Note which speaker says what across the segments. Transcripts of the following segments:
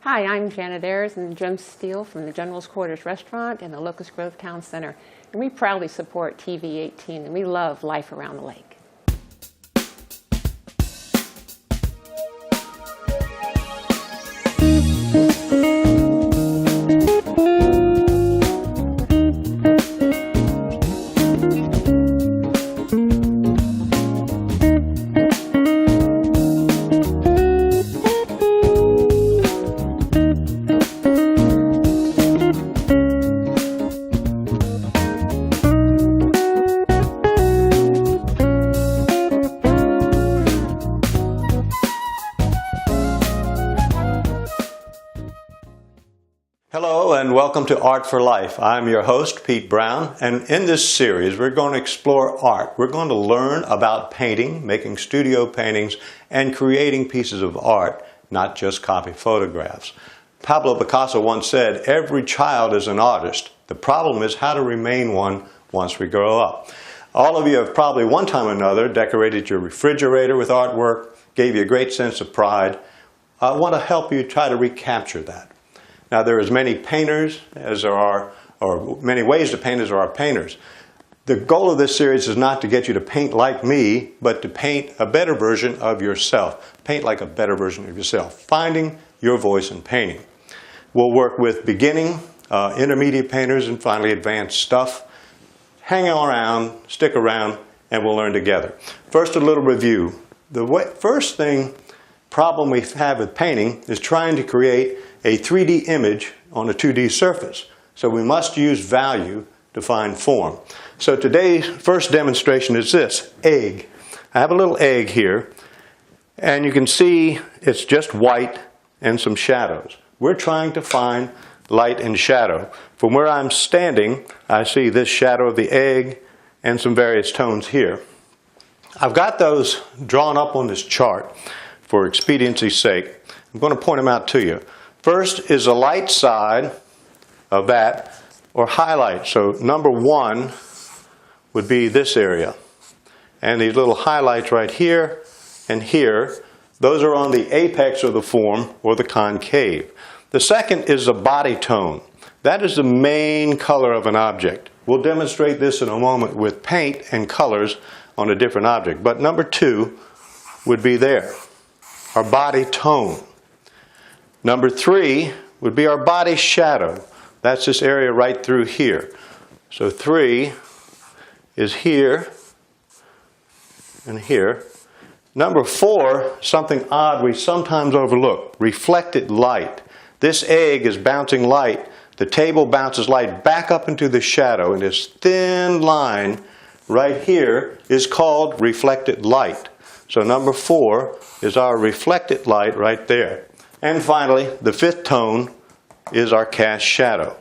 Speaker 1: Hi, I'm Janet Ayers and Jim Steele from the General's Quarters Restaurant in the Locust Grove Town Center. And we proudly support TV18, and we love Life Around the Lake.
Speaker 2: Hello and welcome to Art for Life. I'm your host, Pete Brown, and in this series we're going to explore art. We're going to learn about painting, making studio paintings, and creating pieces of art, not just copy photographs. Pablo Picasso once said, "Every child is an artist. The problem is how to remain one once we grow up." All of you have probably one time or another decorated your refrigerator with artwork, gave you a great sense of pride. I want to help you try to recapture that. Now, there are as many painters as there are, or many ways to paint as there are painters. The goal of this series is not to get you to paint like me, but to paint a better version of yourself. Paint like a better version of yourself, finding your voice in painting. We'll work with beginning, intermediate painters, and finally advanced stuff. Hang around, stick around, and we'll learn together. First, a little review. The first problem we have with painting is trying to create a 3D image on a 2D surface. So we must use value to find form. So today's first demonstration is this, egg. I have a little egg here, and you can see it's just white and some shadows. We're trying to find light and shadow. From where I'm standing, I see this shadow of the egg and some various tones here. I've got those drawn up on this chart for expediency's sake. I'm going to point them out to you. First is the light side of that, or highlight. So number one would be this area. And these little highlights right here and here, those are on the apex of the form, or the concave. The second is the body tone. That is the main color of an object. We'll demonstrate this in a moment with paint and colors on a different object. But number two would be there, our body tone. Number three would be our body shadow. That's this area right through here. So three is here and here. Number four, something odd we sometimes overlook, reflected light. This egg is bouncing light. The table bounces light back up into the shadow, and this thin line right here is called reflected light. So number four is our reflected light right there. And finally, the fifth tone is our cast shadow.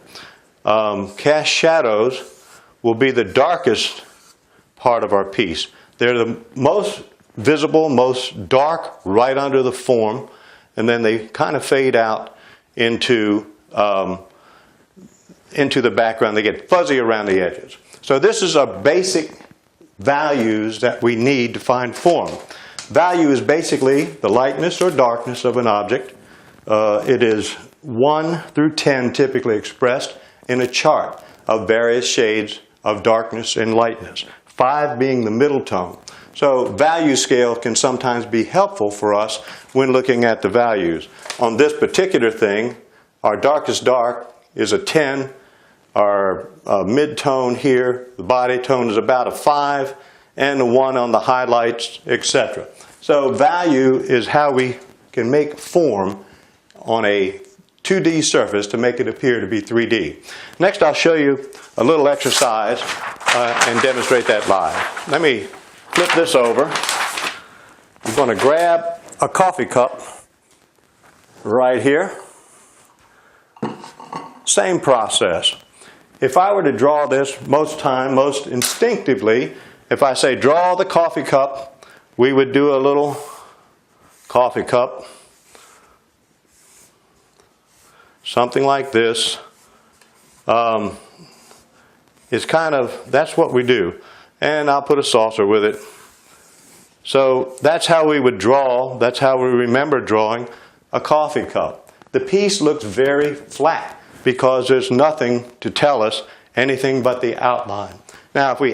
Speaker 2: Cast shadows will be the darkest part of our piece. They're the most visible, most dark right under the form, and then they kind of fade out into the background. They get fuzzy around the edges. So this is our basic values that we need to find form. Value is basically the lightness or darkness of an object. It is 1 through 10 typically expressed in a chart of various shades of darkness and lightness, 5 being the middle tone. So value scale can sometimes be helpful for us when looking at the values. On this particular thing, our darkest dark is a 10, our mid-tone here, the body tone is about a 5, and the 1 on the highlights, etc. So value is how we can make form on a 2D surface to make it appear to be 3D. Next, I'll show you a little exercise and demonstrate that live. Let me flip this over. I'm going to grab a coffee cup right here. Same process. If I were to draw this most instinctively, if I say draw the coffee cup, we would do a little coffee cup. Something like this. That's what we do. And I'll put a saucer with it. So that's how we would draw, that's how we remember drawing a coffee cup. the piece looks very flat because there's nothing to tell us anything but the outline. Now if we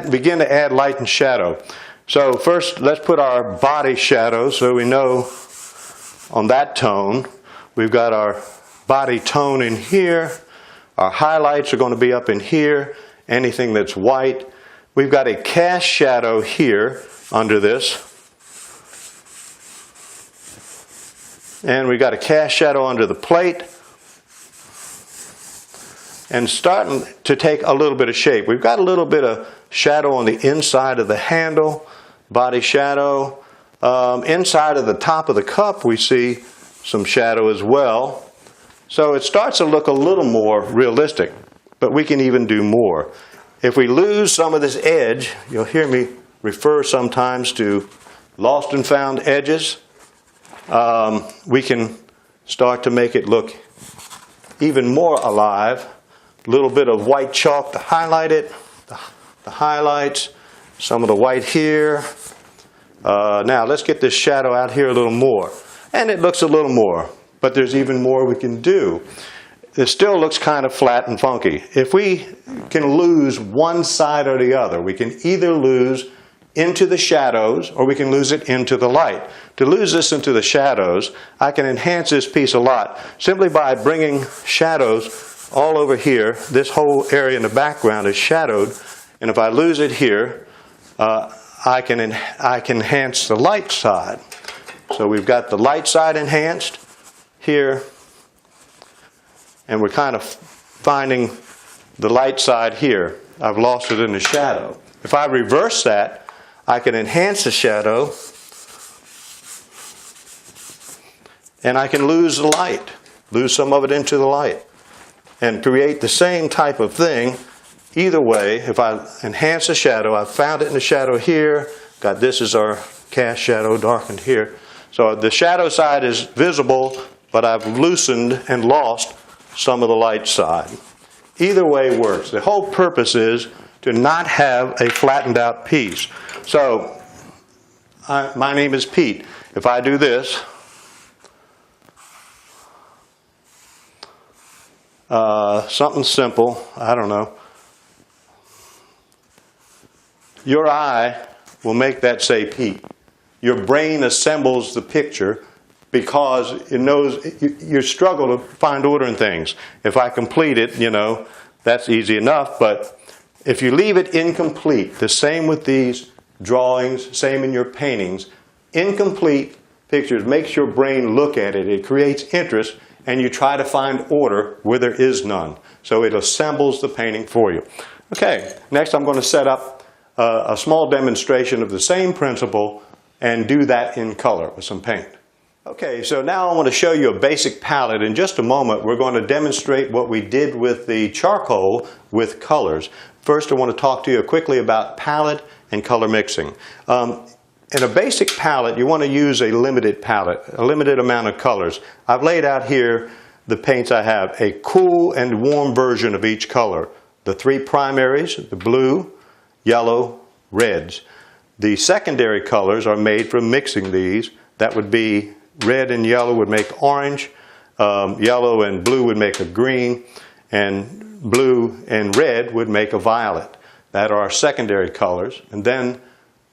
Speaker 2: begin to add light and shadow. So first let's put our body shadow so we know on that tone. We've got our body tone in here. Our highlights are going to be up in here. Anything that's white. We've got a cast shadow here under this. And we've got a cast shadow under the plate. And starting to take a little bit of shape. We've got a little bit of shadow on the inside of the handle, body shadow. Inside of the top of the cup we see some shadow as well. So it starts to look a little more realistic, but we can even do more. If we lose some of this edge, you'll hear me refer sometimes to lost and found edges. We can start to make it look even more alive. A little bit of white chalk to highlight it, the highlights, some of the white here. Now let's get this shadow out here a little more. And it looks a little more, but there's even more we can do. It still looks kind of flat and funky. If we can lose one side or the other, we can either lose into the shadows or we can lose it into the light. To lose this into the shadows, I can enhance this piece a lot simply by bringing shadows all over here. This whole area in the background is shadowed, and if I lose it here, I can enhance the light side. So we've got the light side enhanced here, and we're kind of finding the light side here. I've lost it in the shadow. If I reverse that, I can enhance the shadow, and I can lose the light, lose some of it into the light, and create the same type of thing. Either way, if I enhance the shadow, I've found it in the shadow here, got this is our cast shadow darkened here. So the shadow side is visible, but I've loosened and lost some of the light side. Either way works. The whole purpose is to not have a flattened out piece. So my name is Pete. If I do this, something simple, I don't know. Your eye will make that say Pete. Your brain assembles the picture because it knows you struggle to find order in things. If I complete it, you know, that's easy enough, but if you leave it incomplete, the same with these drawings, same in your paintings, incomplete pictures makes your brain look at it. It creates interest, and you try to find order where there is none. So it assembles the painting for you. Okay, next I'm going to set up a small demonstration of the same principle and do that in color with some paint. Okay, so now I want to show you a basic palette. In just a moment, we're going to demonstrate what we did with the charcoal with colors. First, I want to talk to you quickly about palette and color mixing. In a basic palette, you want to use a limited palette, a limited amount of colors. I've laid out here the paints I have, a cool and warm version of each color. The three primaries, the blue, yellow, reds. The secondary colors are made from mixing these. That would be red and yellow would make orange, yellow and blue would make a green, and blue and red would make a violet. That are our secondary colors. And then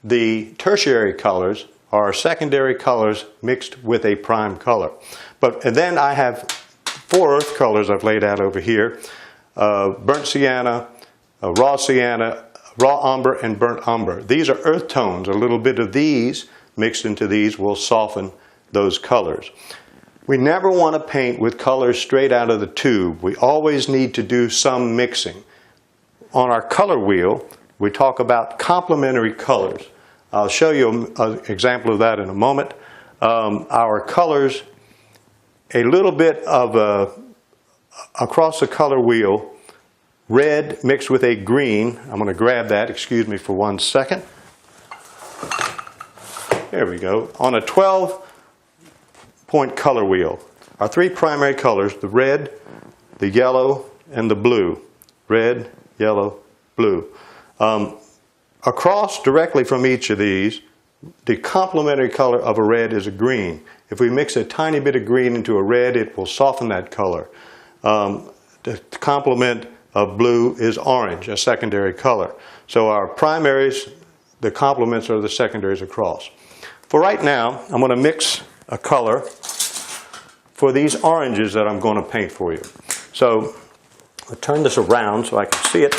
Speaker 2: the tertiary colors are secondary colors mixed with a prime color. And then I have four earth colors I've laid out over here. Burnt sienna, raw sienna, raw umber, and burnt umber. These are earth tones. A little bit of these mixed into these will soften those colors. We never want to paint with colors straight out of the tube. We always need to do some mixing. On our color wheel, we talk about complementary colors. I'll show you an example of that in a moment. Our colors, a little bit of across the color wheel, red mixed with a green. I'm going to grab that, excuse me for 1 second. There we go. On a 12-point color wheel, our three primary colors, the red, the yellow, and the blue. Red, yellow, blue. Across directly from each of these, the complementary color of a red is a green. If we mix a tiny bit of green into a red, it will soften that color. The complement of blue is orange, a secondary color. So our primaries, the complements are the secondaries across. For right now, I'm going to mix a color for these oranges that I'm going to paint for you. So I'll turn this around so I can see it.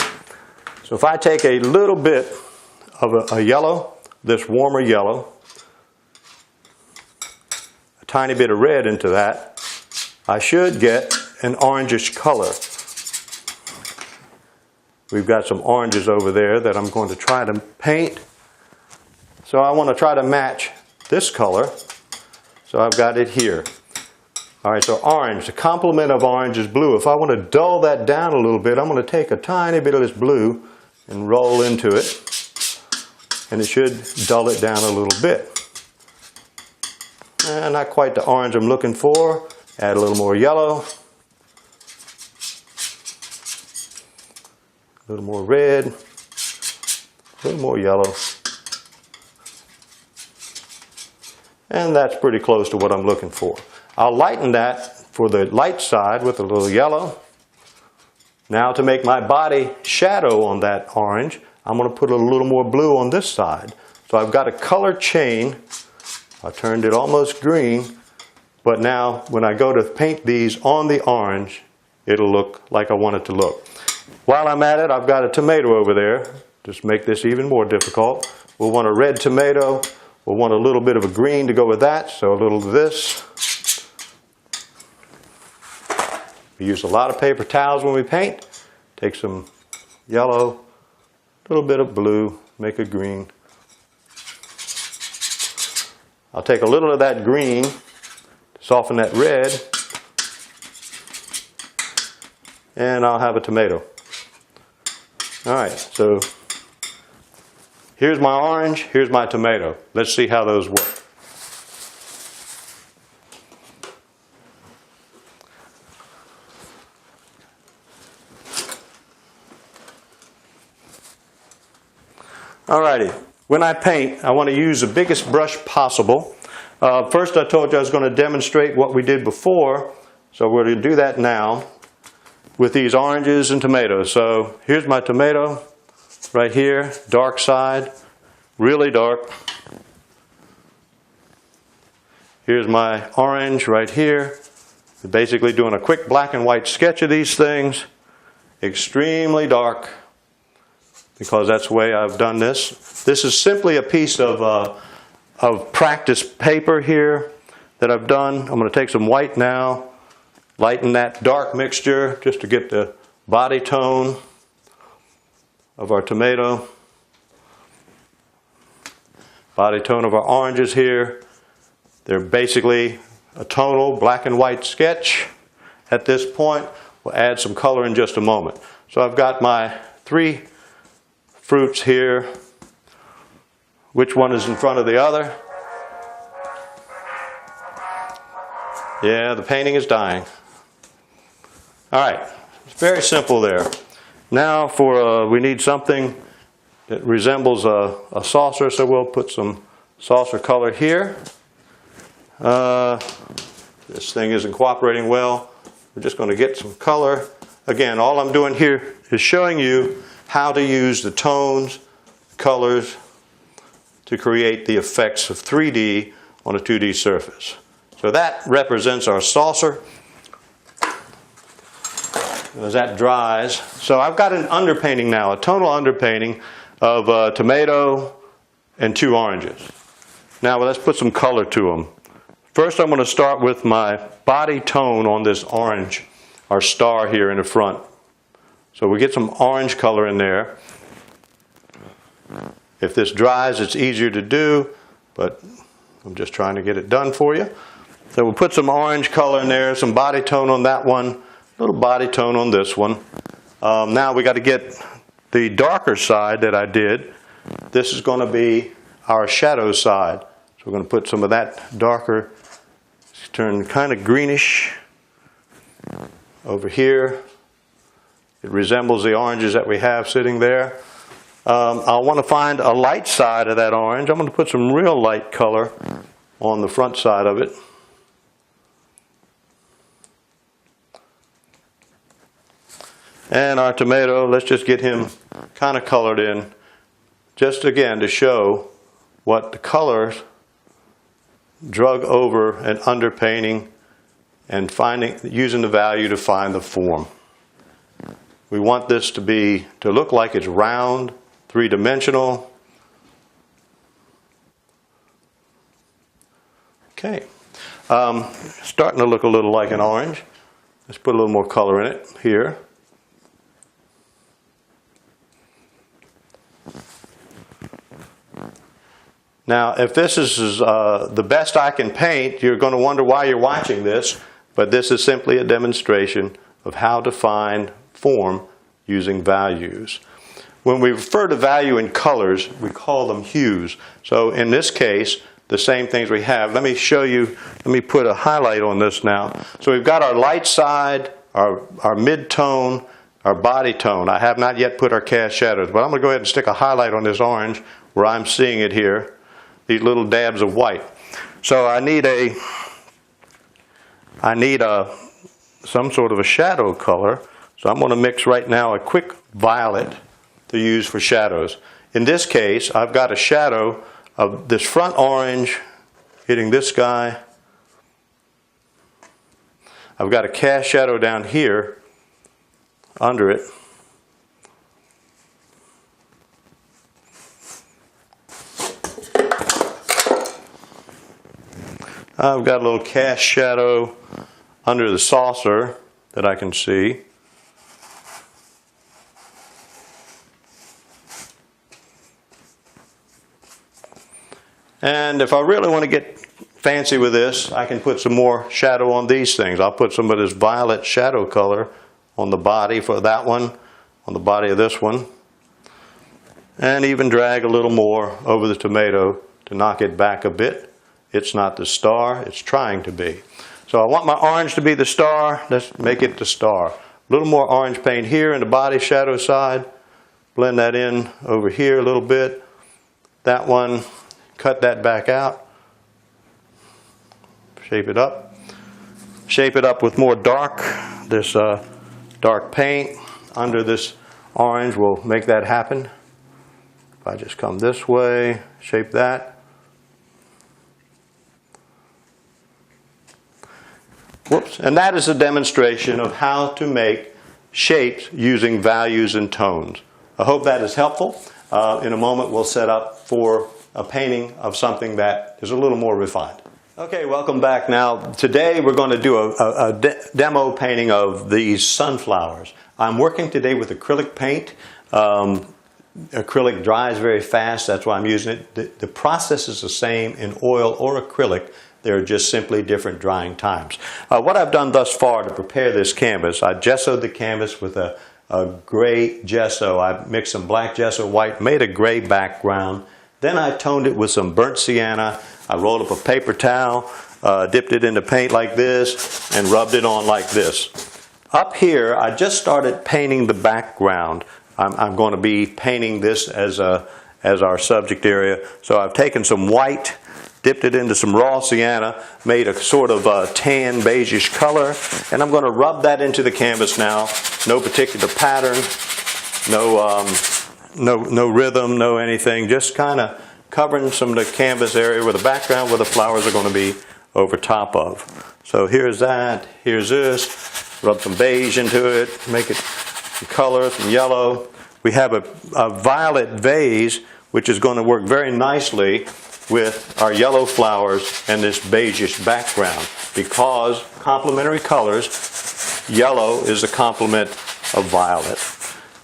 Speaker 2: So if I take a little bit of a yellow, this warmer yellow, a tiny bit of red into that, I should get an orangish color. We've got some oranges over there that I'm going to try to paint. So I want to try to match this color. So I've got it here. All right, so orange, the complement of orange is blue. If I want to dull that down a little bit, I'm going to take a tiny bit of this blue and roll into it. And it should dull it down a little bit. Not quite the orange I'm looking for. Add a little more yellow. A little more red. A little more yellow. And that's pretty close to what I'm looking for. I'll lighten that for the light side with a little yellow. Now to make my body shadow on that orange, I'm going to put a little more blue on this side. So I've got a color chain. I turned it almost green, but now when I go to paint these on the orange, it'll look like I want it to look. While I'm at it, I've got a tomato over there. Just make this even more difficult. We'll want a red tomato. We'll want a little bit of a green to go with that, so a little of this. We use a lot of paper towels when we paint. Take some yellow, a little bit of blue, make a green. I'll take a little of that green to soften that red, and I'll have a tomato. All right, so here's my orange, here's my tomato. Let's see how those work. Alrighty, when I paint, I want to use the biggest brush possible. First I told you I was going to demonstrate what we did before, so we're going to do that now with these oranges and tomatoes. So here's my tomato right here, dark side, really dark. Here's my orange right here. Basically doing a quick black and white sketch of these things, extremely dark, because that's the way I've done this. This is simply a piece of practice paper here that I've done. I'm going to take some white now, lighten that dark mixture just to get the body tone of our tomato. Body tone of our oranges here. They're basically a tonal black and white sketch at this point. We'll add some color in just a moment. So I've got my three fruits here. Which one is in front of the other? Yeah, the painting is dying. All right, it's very simple there. Now for we need something that resembles a saucer, so we'll put some saucer color here. This thing isn't cooperating well. We're just going to get some color. Again, all I'm doing here is showing you how to use the tones, colors, to create the effects of 3D on a 2D surface. So that represents our saucer as that dries. So I've got an underpainting now, a tonal underpainting of tomato and two oranges. Now let's put some color to them. First I'm going to start with my body tone on this orange, our star here in the front. So we get some orange color in there. If this dries, it's easier to do, but I'm just trying to get it done for you. So we'll put some orange color in there, some body tone on that one, a little body tone on this one. Now we got to get the darker side that I did. This is going to be our shadow side. So we're going to put some of that darker, turn kind of greenish over here. It resembles the oranges that we have sitting there. I want to find a light side of that orange. I'm going to put some real light color on the front side of it. And our tomato, let's just get him kind of colored in, just again to show what the colors drug over and underpainting and using the value to find the form. We want this to look like it's round, three-dimensional. Okay, starting to look a little like an orange. Let's put a little more color in it here. Now, if this is the best I can paint, you're going to wonder why you're watching this, but this is simply a demonstration of how to find form using values. When we refer to value in colors, we call them hues. So in this case, the same things we have. Let me show you, let me put a highlight on this now. So we've got our light side, our mid-tone, our body tone. I have not yet put our cast shadows, but I'm going to go ahead and stick a highlight on this orange where I'm seeing it here. These little dabs of white. So I need some sort of a shadow color. So I'm going to mix right now a quick violet to use for shadows. In this case, I've got a shadow of this front orange hitting this guy. I've got a cast shadow down here under it. I've got a little cast shadow under the saucer that I can see. And if I really want to get fancy with this, I can put some more shadow on these things. I'll put some of this violet shadow color on the body for that one, on the body of this one, and even drag a little more over the tomato to knock it back a bit. It's not the star, it's trying to be. So I want my orange to be the star, let's make it the star. A little more orange paint here in the body shadow side. Blend that in over here a little bit. That one, cut that back out. Shape it up. Shape it up with more dark, this dark paint under this orange will make that happen. If I just come this way, shape that. Whoops. And that is a demonstration of how to make shapes using values and tones. I hope that is helpful. In a moment we'll set up for a painting of something that is a little more refined. Okay, welcome back. Now today we're going to do a demo painting of these sunflowers. I'm working today with acrylic paint. Acrylic dries very fast, that's why I'm using it. The process is the same in oil or acrylic. They're just simply different drying times. What I've done thus far to prepare this canvas, I gessoed the canvas with a gray gesso. I mixed some black gesso, white, made a gray background. Then I toned it with some burnt sienna. I rolled up a paper towel, dipped it into paint like this, and rubbed it on like this. Up here, I just started painting the background. I'm going to be painting this as our subject area. So I've taken some white, dipped it into some raw sienna, made a sort of tan beigeish color, and I'm going to rub that into the canvas now. No particular pattern, no rhythm, no anything, just kind of covering some of the canvas area where the background where the flowers are going to be over top of. So here's that, here's this, rub some beige into it, make it some color, some yellow. We have a violet vase which is going to work very nicely with our yellow flowers and this beigeish background because complementary colors, yellow is a complement of violet.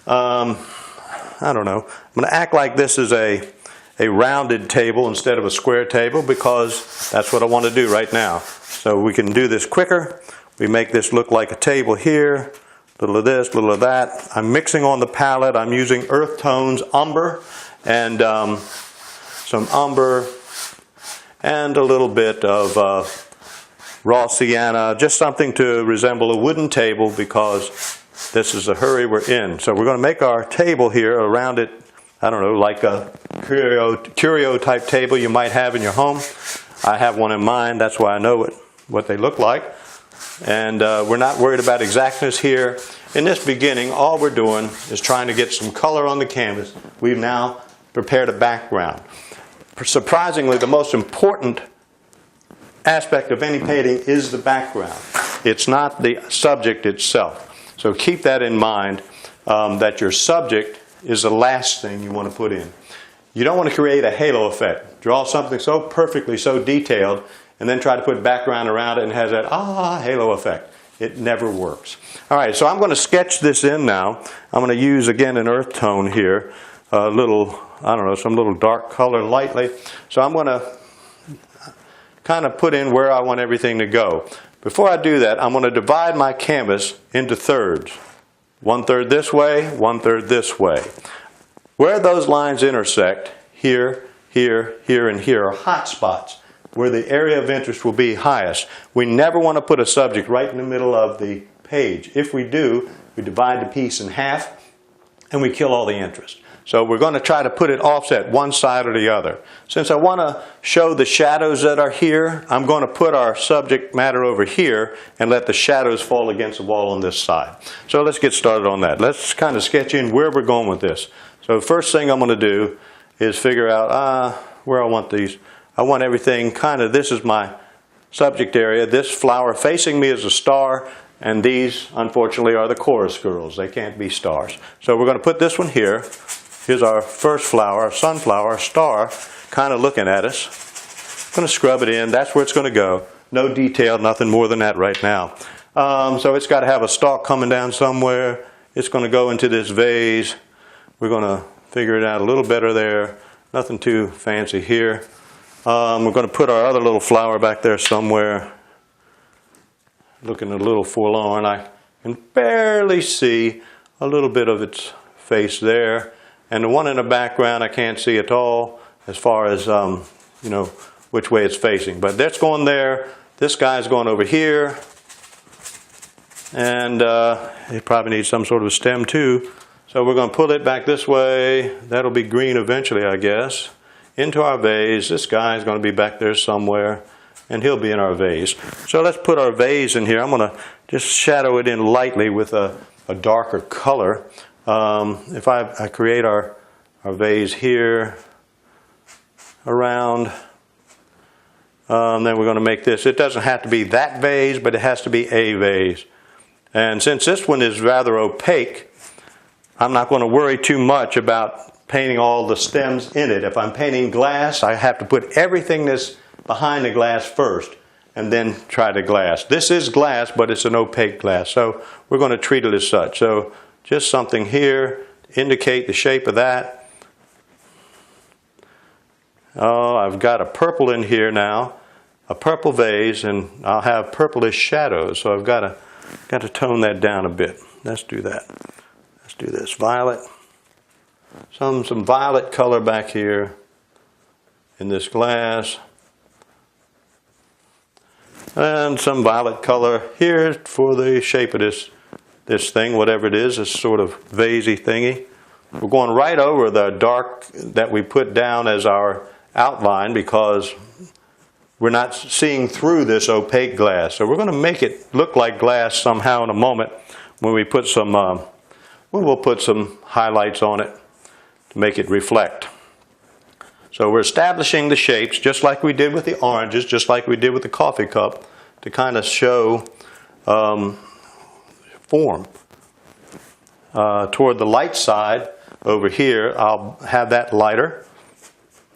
Speaker 2: I don't know. I'm going to act like this is a rounded table instead of a square table because that's what I want to do right now. So we can do this quicker. We make this look like a table here. Little of this, little of that. I'm mixing on the palette. I'm using earth tones, umber, and some umber, and a little bit of raw sienna, just something to resemble a wooden table because this is the hurry we're in. So we're going to make our table here around it, I don't know, like a curio type table you might have in your home. I have one in mind, that's why I know what they look like. And we're not worried about exactness here. In this beginning, all we're doing is trying to get some color on the canvas. We've now prepared a background. Surprisingly, the most important aspect of any painting is the background. It's not the subject itself. So keep that in mind, that your subject is the last thing you want to put in. You don't want to create a halo effect. Draw something so perfectly, so detailed, and then try to put background around it and it has that halo effect. It never works. All right, so I'm going to sketch this in now. I'm going to use, again, an earth tone here. A little, I don't know, some little dark color lightly. So I'm going to kind of put in where I want everything to go. Before I do that, I'm going to divide my canvas into thirds. 1/3 this way, 1/3 this way. Where those lines intersect, here, here, here, and here, are hot spots where the area of interest will be highest. We never want to put a subject right in the middle of the page. If we do, we divide the piece in half and we kill all the interest. So we're going to try to put it offset one side or the other. Since I want to show the shadows that are here, I'm going to put our subject matter over here and let the shadows fall against the wall on this side. So let's get started on that. Let's kind of sketch in where we're going with this. So the first thing I'm going to do is figure out where I want these. I want everything kind of, this is my subject area. This flower facing me is a star, and these, unfortunately, are the chorus girls. They can't be stars. So we're going to put this one here. Here's our first flower, sunflower, star, kind of looking at us. I'm going to scrub it in. That's where it's going to go. No detail, nothing more than that right now. So it's got to have a stalk coming down somewhere. It's going to go into this vase. We're going to figure it out a little better there. Nothing too fancy here. We're going to put our other little flower back there somewhere. Looking a little forlorn. I can barely see a little bit of its face there. And the one in the background I can't see at all as far as, you know, which way it's facing. But that's going there. This guy's going over here. And it probably needs some sort of a stem too. So we're going to pull it back this way. That'll be green eventually, I guess. Into our vase. This guy's going to be back there somewhere. And he'll be in our vase. So let's put our vase in here. I'm going to just shadow it in lightly with a darker color. If I create our vase here, around, then we're going to make this. It doesn't have to be that vase, but it has to be a vase. And since this one is rather opaque, I'm not going to worry too much about painting all the stems in it. If I'm painting glass, I have to put everything that's behind the glass first and then try the glass. This is glass, but it's an opaque glass, so we're going to treat it as such. So just something here to indicate the shape of that. Oh, I've got a purple in here now, a purple vase, and I'll have purplish shadows, so I've got to tone that down a bit. Let's do that. Let's do this. Violet. Some violet color back here in this glass. And some violet color here for the shape of this thing, whatever it is, this sort of vasey thingy. We're going right over the dark that we put down as our outline because we're not seeing through this opaque glass. So we're going to make it look like glass somehow in a moment when we put some, we'll put some highlights on it to make it reflect. So we're establishing the shapes just like we did with the oranges, just like we did with the coffee cup, to kind of show form. Toward the light side over here, I'll have that lighter.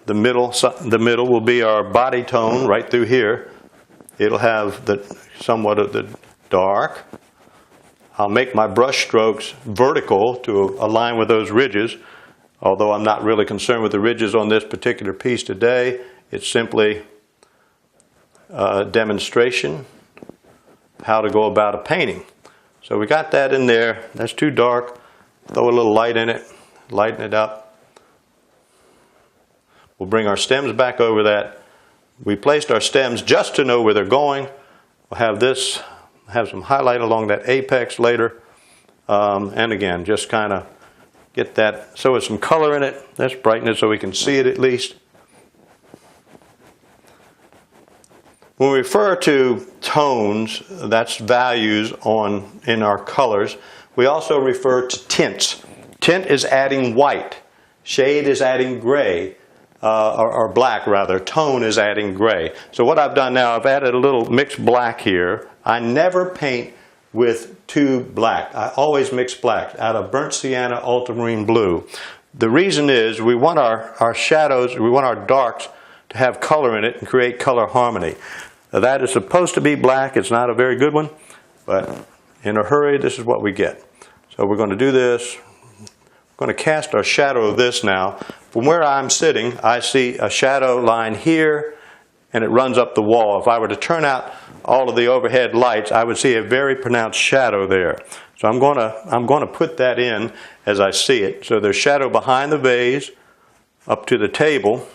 Speaker 2: The middle will be our body tone right through here. It'll have somewhat of the dark. I'll make my brush strokes vertical to align with those ridges. Although I'm not really concerned with the ridges on this particular piece today, it's simply a demonstration of how to go about a painting. So we got that in there. That's too dark. Throw a little light in it, lighten it up. We'll bring our stems back over that. We placed our stems just to know where they're going. We'll have some highlight along that apex later. And again, just kind of get that, so it's some color in it. Let's brighten it so we can see it at least. When we refer to tones, that's values in our colors. We also refer to tints. Tint is adding white. Shade is adding gray, or black rather. Tone is adding gray. So what I've done now, I've added a little mixed black here. I never paint with two black. I always mix black out of burnt sienna, ultramarine blue. The reason is we want our shadows, we want our darks to have color in it and create color harmony. That is supposed to be black. It's not a very good one, but in a hurry, this is what we get. So we're going to do this. We're going to cast our shadow of this now. From where I'm sitting, I see a shadow line here, and it runs up the wall. If I were to turn out all of the overhead lights, I would see a very pronounced shadow there. So I'm going to put that in as I see it. So there's shadow behind the vase up to the table.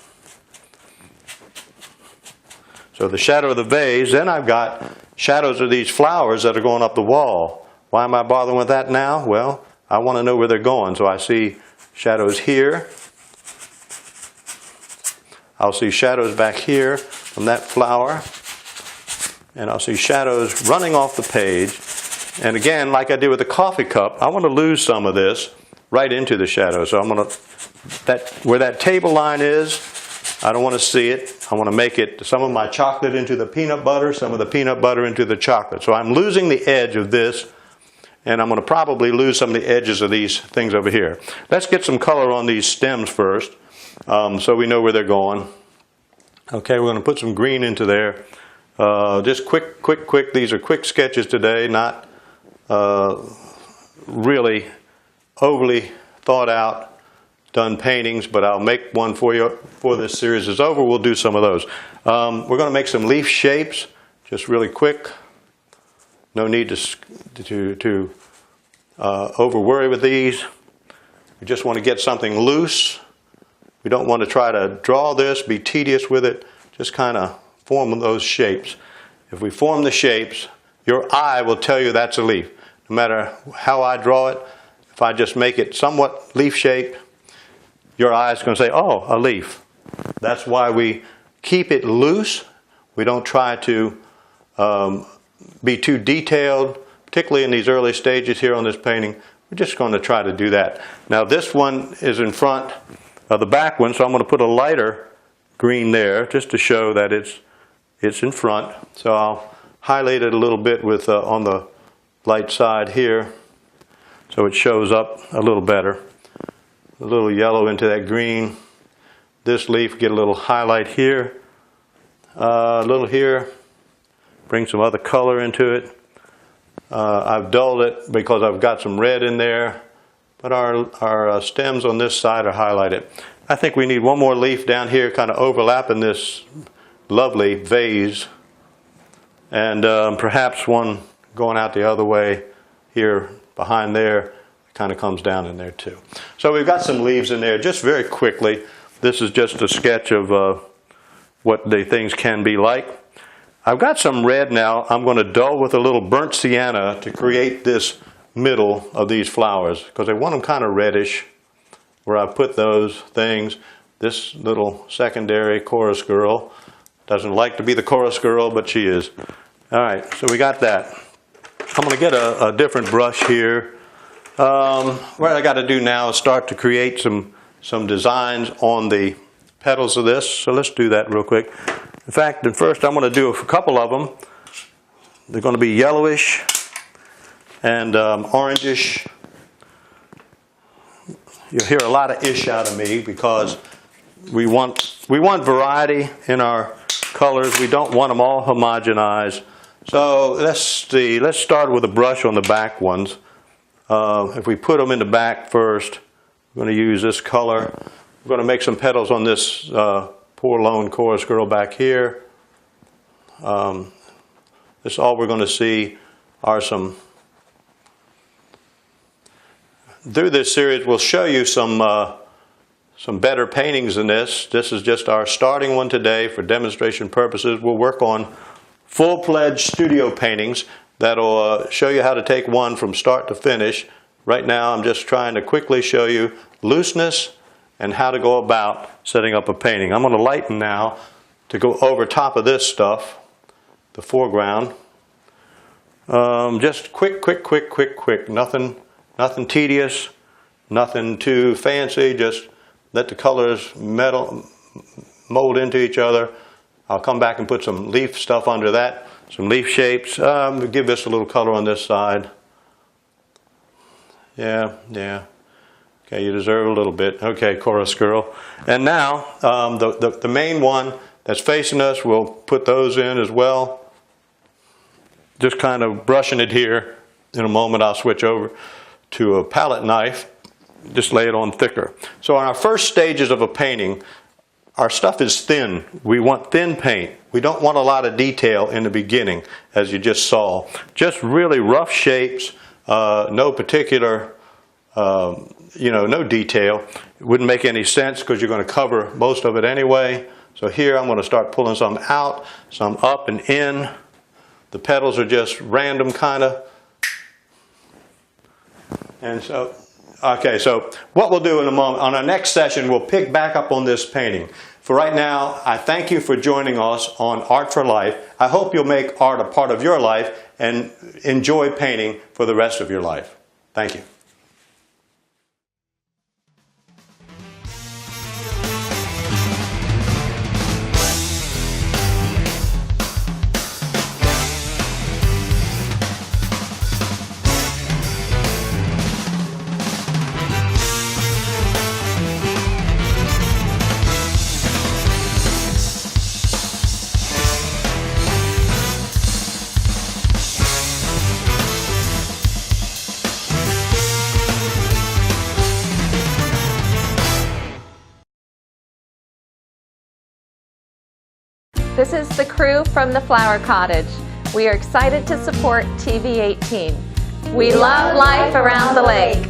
Speaker 2: So the shadow of the vase, then I've got shadows of these flowers that are going up the wall. Why am I bothering with that now? Well, I want to know where they're going. So I see shadows here. I'll see shadows back here from that flower. And I'll see shadows running off the page. And again, like I did with the coffee cup, I want to lose some of this right into the shadow. So I'm going to, where that table line is, I don't want to see it. I want to make it some of my chocolate into the peanut butter, some of the peanut butter into the chocolate. So I'm losing the edge of this, and I'm going to probably lose some of the edges of these things over here. Let's get some color on these stems first, so we know where they're going. Okay, we're going to put some green into there. Just quick. These are quick sketches today, not really overly thought out, done paintings, but I'll make one for you before this series is over. We'll do some of those. We're going to make some leaf shapes, just really quick. No need to over worry with these. We just want to get something loose. We don't want to try to draw this, be tedious with it. Just kind of form those shapes. If we form the shapes, your eye will tell you that's a leaf. No matter how I draw it, if I just make it somewhat leaf shaped, your eye is going to say, oh, a leaf. That's why we keep it loose. We don't try to be too detailed, particularly in these early stages here on this painting. We're just going to try to do that. Now this one is in front of the back one, so I'm going to put a lighter green there just to show that it's in front. So I'll highlight it a little bit with on the light side here so it shows up a little better. A little yellow into that green. This leaf, get a little highlight here, a little here, bring some other color into it. I've dulled it because I've got some red in there, but our stems on this side are highlighted. I think we need one more leaf down here kind of overlapping this lovely vase, and perhaps one going out the other way here behind there. Kind of comes down in there too. So we've got some leaves in there just very quickly. This is just a sketch of what the things can be like. I've got some red now. I'm going to dull with a little burnt sienna to create this middle of these flowers because I want them kind of reddish where I put those things. This little secondary chorus girl doesn't like to be the chorus girl, but she is. All right, so we got that. I'm going to get a different brush here. What I got to do now is start to create some designs on the petals of this. So let's do that real quick. In fact, first I'm going to do a couple of them. They're going to be yellowish and orangish. You'll hear a lot of ish out of me because we want variety in our colors. We don't want them all homogenized. So let's see. Let's start with a brush on the back ones. If we put them in the back first, we're going to use this color. We're going to make some petals on this poor lone chorus girl back here. This all we're going to see are some. Through this series, we'll show you some better paintings than this. This is just our starting one today for demonstration purposes. We'll work on full-fledged studio paintings that'll show you how to take one from start to finish. Right now I'm just trying to quickly show you looseness and how to go about setting up a painting. I'm going to lighten now to go over top of this stuff the foreground. Just quick. Nothing tedious, nothing too fancy. Just let the colors mold into each other. I'll come back and put some leaf stuff under that, some leaf shapes. Give this a little color on this side. Yeah. Okay, you deserve a little bit. Okay, chorus girl. And now, the main one that's facing us, we'll put those in as well. Just kind of brushing it here. In a moment, I'll switch over to a palette knife. Just lay it on thicker. So on our first stages of a painting, our stuff is thin. We want thin paint. We don't want a lot of detail in the beginning, as you just saw. Just really rough shapes, no particular, no detail. It wouldn't make any sense because you're going to cover most of it anyway. So here I'm going to start pulling some out, some up and in. The petals are just random kind of. And so, okay, so what we'll do in a moment, on our next session, we'll pick back up on this painting. For right now, I thank you for joining us on Art for Life. I hope you'll make art a part of your life and enjoy painting for the rest of your life. Thank you.
Speaker 3: This is the crew from the Flower Cottage. We are excited to support TV 18. We love life around the lake.